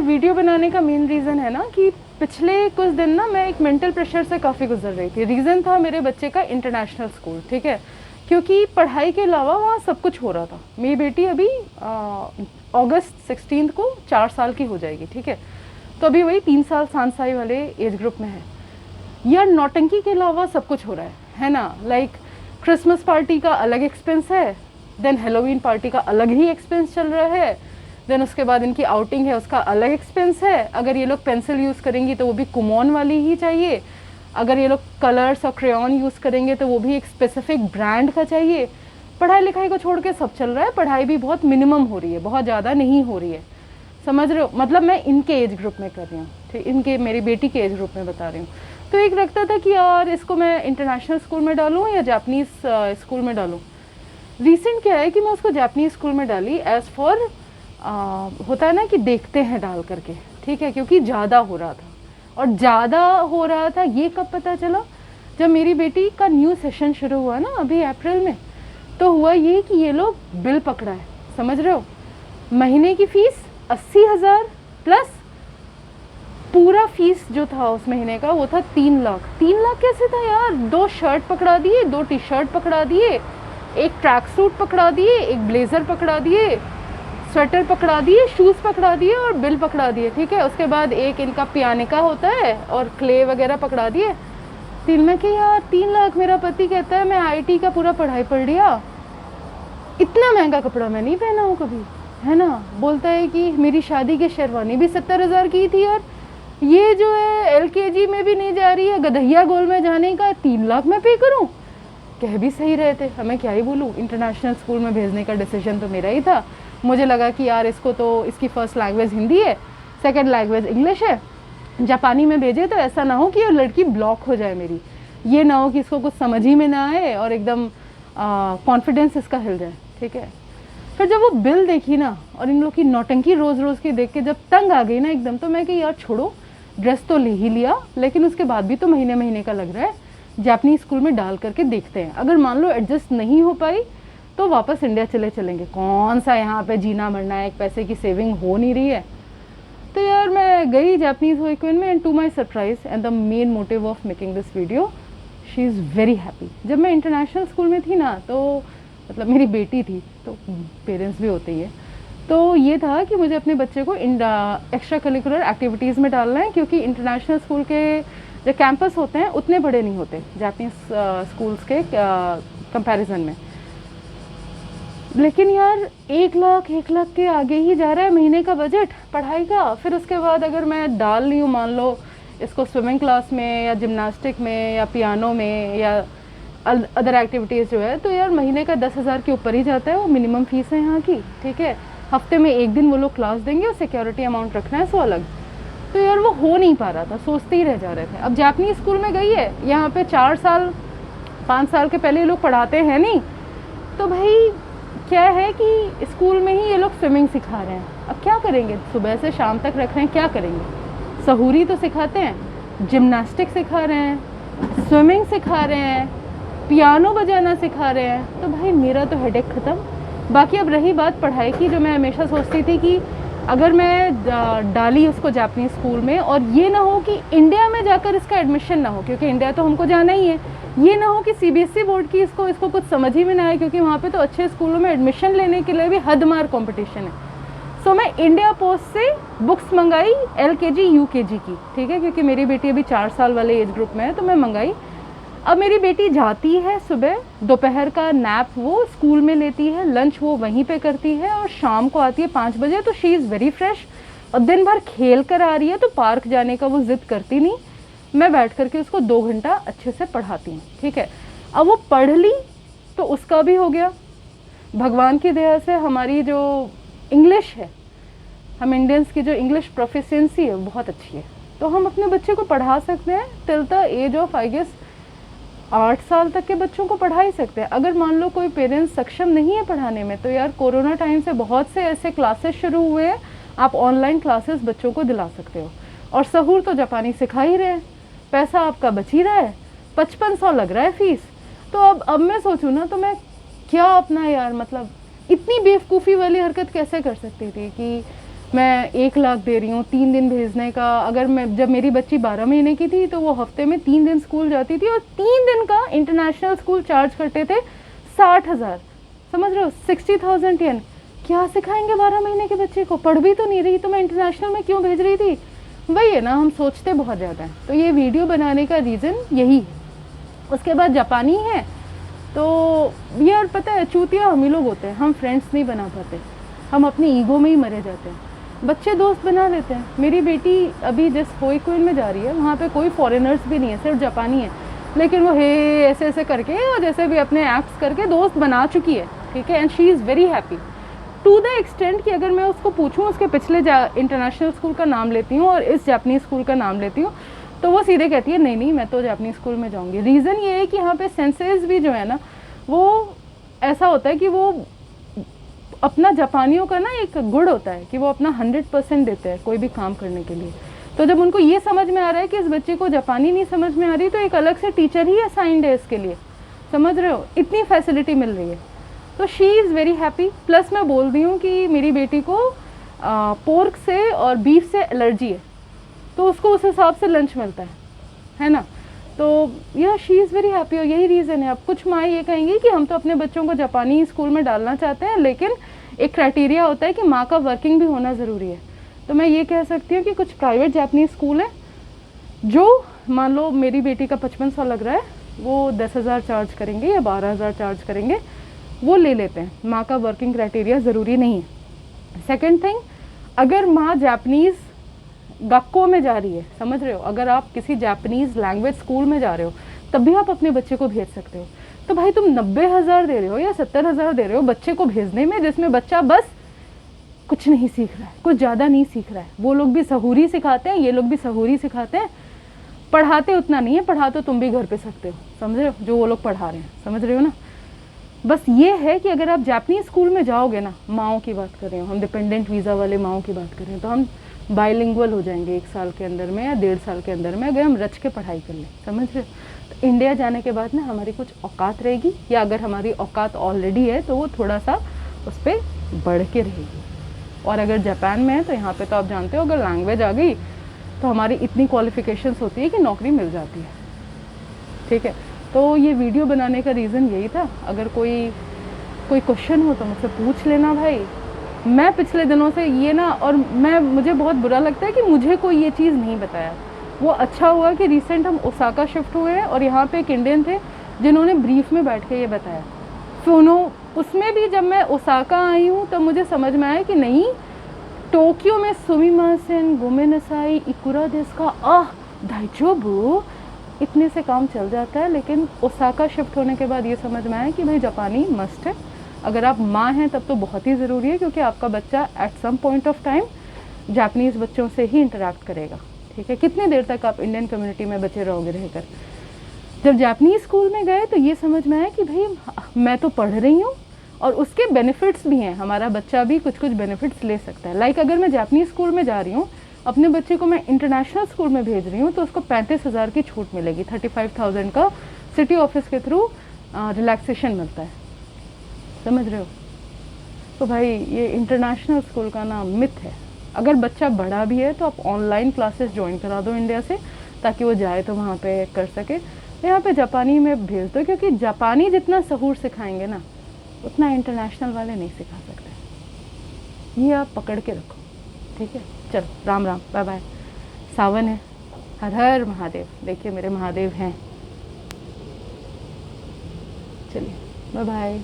Video बनाने का main reason है ना कि पिछले कुछ दिन ना मैं एक मेंटल प्रेशर से काफ़ी गुजर रही थी। रीज़न था मेरे बच्चे का इंटरनेशनल स्कूल, ठीक है, क्योंकि पढ़ाई के अलावा वहाँ सब कुछ हो रहा था। मेरी बेटी अभी अगस्त 16 को 4 साल की हो जाएगी, ठीक है, तो अभी वही 3 साल 7 साल वाले एज ग्रुप में है। यार नौटंकी के अलावा सब कुछ हो रहा है ना। लाइक क्रिसमस पार्टी का अलग एक्सपेंस है, देन हेलोवीन पार्टी का अलग ही एक्सपेंस चल रहा है, देन उसके बाद इनकी आउटिंग है उसका अलग एक्सपेंस है। अगर ये लोग पेंसिल यूज़ करेंगी तो वो भी कुमोन वाली ही चाहिए, अगर ये लोग कलर्स और क्रेयॉन यूज़ करेंगे तो वो भी एक स्पेसिफिक ब्रांड का चाहिए। पढ़ाई लिखाई को छोड़ के सब चल रहा है। पढ़ाई भी बहुत मिनिमम हो रही है, बहुत ज़्यादा नहीं हो रही है, समझ रहे हो। मतलब मैं इनके एज ग्रुप में कर रही हूँ, ठीक, इनके मेरी बेटी के एज ग्रुप में बता रही हूँ। तो एक लगता था कि यार इसको मैं इंटरनेशनल स्कूल में डालूँ या जापानीज़ स्कूल में डालूँ। रिसेंट क्या है कि मैं उसको जापानीज़ स्कूल में डाली एज़ फॉर होता है ना कि देखते हैं डाल करके, ठीक है, क्योंकि ज़्यादा हो रहा था। और ज़्यादा हो रहा था ये कब पता चला, जब मेरी बेटी का न्यू सेशन शुरू हुआ ना अभी अप्रैल में। तो हुआ ये कि ये लोग बिल पकड़ा है, समझ रहे हो। महीने की फ़ीस 80,000 प्लस पूरा फीस जो था उस महीने का वो था 3 लाख। 3 लाख कैसे था यार। 2 शर्ट पकड़ा दिए, 2 टी शर्ट पकड़ा दिए, एक ट्रैक सूट पकड़ा दिए, एक ब्लेज़र पकड़ा दिए, स्वेटर पकड़ा दिए, शूज़ पकड़ा दिए और बिल पकड़ा दिए, ठीक है। उसके बाद एक इनका पियाने का होता है और क्ले वगैरह पकड़ा दिए। 3 लाख यार, 3 लाख। मेरा पति कहता है मैं आईटी का पूरा पढ़ाई पढ़ लिया, इतना महंगा कपड़ा मैं नहीं पहना हूँ कभी, है ना। बोलता है कि मेरी शादी की शेरवानी भी 70,000 की थी और ये जो है एलकेजी में भी नहीं जा रही है, गधैया गोल में जाने का 3 लाख मैं पे करूं। कह भी सही रहे थे, हमें क्या ही बोलूं। इंटरनेशनल स्कूल में भेजने का डिसीजन तो मेरा ही था। मुझे लगा कि यार इसको तो इसकी फर्स्ट लैंग्वेज हिंदी है, सेकंड लैंग्वेज इंग्लिश है, जापानी में भेजे तो ऐसा ना हो कि ये लड़की ब्लॉक हो जाए मेरी, ये ना हो कि इसको कुछ समझ ही में ना आए और एकदम कॉन्फिडेंस इसका हिल जाए, ठीक है। फिर जब वो बिल देखी ना और इन लोग की नौटंकी रोज़ रोज़ की देख के जब तंग आ गई ना एकदम, तो मैं कि यार छोड़ो, ड्रेस तो ले ही लिया लेकिन उसके बाद भी तो महीने महीने का लग रहा है, जापानीज़ स्कूल में डाल करके देखते हैं। अगर मान लो एडजस्ट नहीं हो पाई तो वापस इंडिया चलेंगे, कौन सा यहाँ पे जीना मरना है, एक पैसे की सेविंग हो नहीं रही है। तो यार मैं गई जापानीज़ वीकेंड में and to my surprise and the main motive of making this video, she is very happy. जब मैं इंटरनेशनल स्कूल में थी ना, तो मतलब मेरी बेटी थी तो पेरेंट्स भी होते ही है, तो ये था कि मुझे अपने बच्चे को एक्स्ट्रा करिकुलर एक्टिविटीज़ में डालना है, क्योंकि इंटरनेशनल स्कूल के जो कैंपस होते हैं उतने बड़े नहीं होते जापानीज़ स्कूल्स के कंपैरिजन में। लेकिन यार 1 लाख के आगे ही जा रहा है महीने का बजट पढ़ाई का। फिर उसके बाद अगर मैं डाल रही हूँ मान लो इसको स्विमिंग क्लास में या जिम्नास्टिक में या पियानो में या अदर एक्टिविटीज़ जो है, तो यार महीने का 10,000 के ऊपर ही जाता है। वो मिनिमम फीस है यहाँ की, ठीक है। हफ्ते में 1 दिन वो लोग क्लास देंगे और सिक्योरिटी अमाउंट रखना है 100 अलग। तो यार वो हो नहीं पा रहा था, सोचते ही रह जा रहे थे। अब जापानीज़ स्कूल में गई है, यहाँ पे 4 साल 5 साल के पहले ये लोग पढ़ाते हैं नहीं, तो भाई क्या है कि स्कूल में ही ये लोग स्विमिंग सिखा रहे हैं। अब क्या करेंगे, सुबह से शाम तक रख रहे हैं, क्या करेंगे। सहूरी तो सिखाते हैं, जिम्नास्टिक सिखा रहे हैं, स्विमिंग सिखा रहे हैं, पियानो बजाना सिखा रहे हैं। तो भाई मेरा तो हेडेक ख़त्म। बाकी अब रही बात पढ़ाई की, जो मैं हमेशा सोचती थी कि अगर मैं डाली उसको जापानीज़ स्कूल में और ये ना हो कि इंडिया में जाकर इसका एडमिशन ना हो, क्योंकि इंडिया तो हमको जाना ही है, ये ना हो कि सीबीएसई बोर्ड की इसको कुछ समझ ही में ना आए, क्योंकि वहाँ पे तो अच्छे स्कूलों में एडमिशन लेने के लिए भी हदमार कंपटीशन है। सो मैं इंडिया पोस्ट से बुक्स मंगाई एलकेजी यूकेजी की, ठीक है, क्योंकि मेरी बेटी अभी 4 साल वाले एज ग्रुप में है, तो मैं मंगाई। अब मेरी बेटी जाती है सुबह, दोपहर का नैप वो स्कूल में लेती है, लंच वो वहीं पे करती है और शाम को आती है 5 बजे, तो शी इज़ वेरी फ्रेश। और दिन भर खेल कर आ रही है, तो पार्क जाने का वो ज़िद करती नहीं। मैं बैठ करके उसको 2 घंटा अच्छे से पढ़ाती हूँ, ठीक है। अब वो पढ़ ली तो उसका भी हो गया। भगवान की दया से हमारी जो इंग्लिश है, हम इंडियंस की जो इंग्लिश प्रोफिशिएंसी है बहुत अच्छी है, तो हम अपने बच्चे को पढ़ा सकते हैं till the age of I guess 8 साल तक के बच्चों को पढ़ा ही सकते हैं। अगर मान लो कोई पेरेंट्स सक्षम नहीं है पढ़ाने में, तो यार कोरोना टाइम से बहुत से ऐसे क्लासेस शुरू हुए हैं, आप ऑनलाइन क्लासेस बच्चों को दिला सकते हो। और सहूर तो जापानी सिखा ही रहे हैं, पैसा आपका बच ही रहा है, 5500 लग रहा है फीस। तो अब मैं सोचूं ना, तो मैं क्या अपना यार मतलब इतनी बेवकूफ़ी वाली हरकत कैसे कर सकती थी कि मैं 1 लाख दे रही हूँ 3 दिन भेजने का। अगर मैं, जब मेरी बच्ची 12 महीने की थी तो वो हफ्ते में 3 दिन स्कूल जाती थी और 3 दिन का इंटरनेशनल स्कूल चार्ज करते थे 60,000। समझ रहे हो, 60,000 yen। क्या सिखाएंगे 12 महीने के बच्चे को? पढ़ भी तो नहीं रही, तो मैं इंटरनेशनल में क्यों भेज रही थी? वही है ना, हम सोचते बहुत ज़्यादा हैं। तो ये वीडियो बनाने का रीज़न यही है। उसके बाद जापानी है तो यार पता है, चूतिया हम ही लोग होते हैं, हम फ्रेंड्स नहीं बना पाते, हम अपनी ईगो में ही मरे जाते हैं। बच्चे दोस्त बना लेते हैं। मेरी बेटी अभी जिस होइकुइन में जा रही है वहाँ पे कोई फॉरेनर्स भी नहीं है, सिर्फ जापानी है, लेकिन वो हे ऐसे ऐसे करके और जैसे भी अपने एक्ट्स करके दोस्त बना चुकी है, ठीक है। And she is very happy to the extent कि अगर मैं उसको पूछूं उसके पिछले इंटरनेशनल स्कूल का नाम लेती हूँ और इस जापानीज़ स्कूल का नाम लेती हूँ, तो वो सीधे कहती है नहीं नहीं मैं तो जापानीज़ स्कूल में जाऊँगी। रीज़न ये है कि यहाँ पे सेंसेस भी जो है ना, वो ऐसा होता है कि वो अपना जापानियों का ना एक गुण होता है कि वो अपना 100% देते हैं कोई भी काम करने के लिए। तो जब उनको ये समझ में आ रहा है कि इस बच्चे को जापानी नहीं समझ में आ रही, तो एक अलग से टीचर ही असाइंड है इसके लिए। समझ रहे हो, इतनी फैसिलिटी मिल रही है। तो she is very happy. Plus मैं बोल रही हूँ कि मेरी बेटी को पोर्क से और बीफ से एलर्जी है, तो उसको उस हिसाब से लंच मिलता है ना। तो यह शी इज़ वेरी हैप्पी और यही रीज़न है। अब कुछ माँ ये कहेंगी कि हम तो अपने बच्चों को जापानी स्कूल में डालना चाहते हैं, लेकिन एक क्राइटेरिया होता है कि माँ का वर्किंग भी होना ज़रूरी है। तो मैं ये कह सकती हूँ कि कुछ प्राइवेट जापानीज़ स्कूल है जो, मान लो मेरी बेटी का 55 साल लग रहा है, वो 10,000 चार्ज करेंगे या 12,000 चार्ज करेंगे, वो ले लेते हैं। माँ का वर्किंग क्राइटेरिया ज़रूरी नहीं है। सेकेंड थिंग, अगर माँ जापानीज़ गक्को में जा रही है, समझ रहे हो, अगर आप किसी जापानीज़ लैंग्वेज स्कूल में जा रहे हो तब भी आप अपने बच्चे को भेज सकते हो। तो भाई तुम 90,000 दे रहे हो या 70,000 दे रहे हो बच्चे को भेजने में, जिसमें बच्चा बस कुछ नहीं सीख रहा है, कुछ ज़्यादा नहीं सीख रहा है। वो लोग भी सहूरी सिखाते हैं, ये लोग भी सहूरी सिखाते हैं, पढ़ाते उतना नहीं है, पढ़ा तो तुम भी घर पे सकते हो, समझ रहे हो, जो वो लोग पढ़ा रहे हैं, समझ रहे हो ना। बस ये है कि अगर आप जापानीज़ स्कूल में जाओगे ना, माओ की बात कर रहे हो हम, डिपेंडेंट वीज़ा वाले माओ की बात कर रहे हैं, तो हम बाइलिंगुअल हो जाएंगे 1 साल के अंदर में या 1.5 साल के अंदर में, अगर हम रच के पढ़ाई कर लें, समझ रहे हो। तो इंडिया जाने के बाद ना हमारी कुछ औकात रहेगी, या अगर हमारी औकात ऑलरेडी है तो वो थोड़ा सा उस पर बढ़ के रहेगी। और अगर जापान में है तो यहाँ पे तो आप जानते हो, अगर लैंग्वेज आ गई तो हमारी इतनी क्वालिफ़िकेशंस होती है कि नौकरी मिल जाती है, ठीक है। तो ये वीडियो बनाने का रीज़न यही था। अगर कोई क्वेश्चन हो तो मुझसे पूछ लेना भाई। मैं पिछले दिनों से ये ना, और मुझे बहुत बुरा लगता है कि मुझे कोई ये चीज़ नहीं बताया। वो अच्छा हुआ कि रिसेंट हम ओसाका शिफ्ट हुए हैं और यहाँ पे एक इंडियन थे जिन्होंने ब्रीफ में बैठ के ये बताया। उसमें भी जब मैं ओसाका आई हूँ तब मुझे समझ में आया कि नहीं, टोक्यो में सुमिमासेन गोमेनासाई इकुरा देस का दाइजोबु इतने से काम चल जाता है। लेकिन ओसाका शिफ्ट होने के बाद ये समझ में आया कि भाई जापानी मस्ट है। अगर आप माँ हैं तब तो बहुत ही ज़रूरी है, क्योंकि आपका बच्चा at some point of time Japanese बच्चों से ही इंटरेक्ट करेगा, ठीक है। कितनी देर तक आप इंडियन कम्युनिटी में बचे रहोगे रहकर। जब जापानीज़ स्कूल में गए तो ये समझ में आया कि भाई मैं तो पढ़ रही हूँ और उसके बेनिफिट्स भी हैं, हमारा बच्चा भी कुछ कुछ बेनिफिट्स ले सकता है। लाइक अगर मैं जापानीज़ स्कूल में जा रही हूँ, अपने बच्चे को मैं इंटरनेशनल स्कूल में भेज रही हूँ, तो उसको 35,000 की छूट मिलेगी, 35,000 का सिटी ऑफिस के थ्रू रिलैक्सेशन मिलता है, समझ रहे हो। तो भाई ये इंटरनेशनल स्कूल का ना मिथ है। अगर बच्चा बड़ा भी है तो आप ऑनलाइन क्लासेस ज्वाइन करा दो इंडिया से, ताकि वो जाए तो वहाँ पे कर सके। यहाँ पे जापानी में भेज दो, क्योंकि जापानी जितना सहूर सिखाएंगे ना उतना इंटरनेशनल वाले नहीं सिखा सकते। ये आप पकड़ के रखो, ठीक है। चलो राम राम, बाय बाय। सावन है, हर हर महादेव। देखिए मेरे महादेव हैं। चलिए बाय बाय।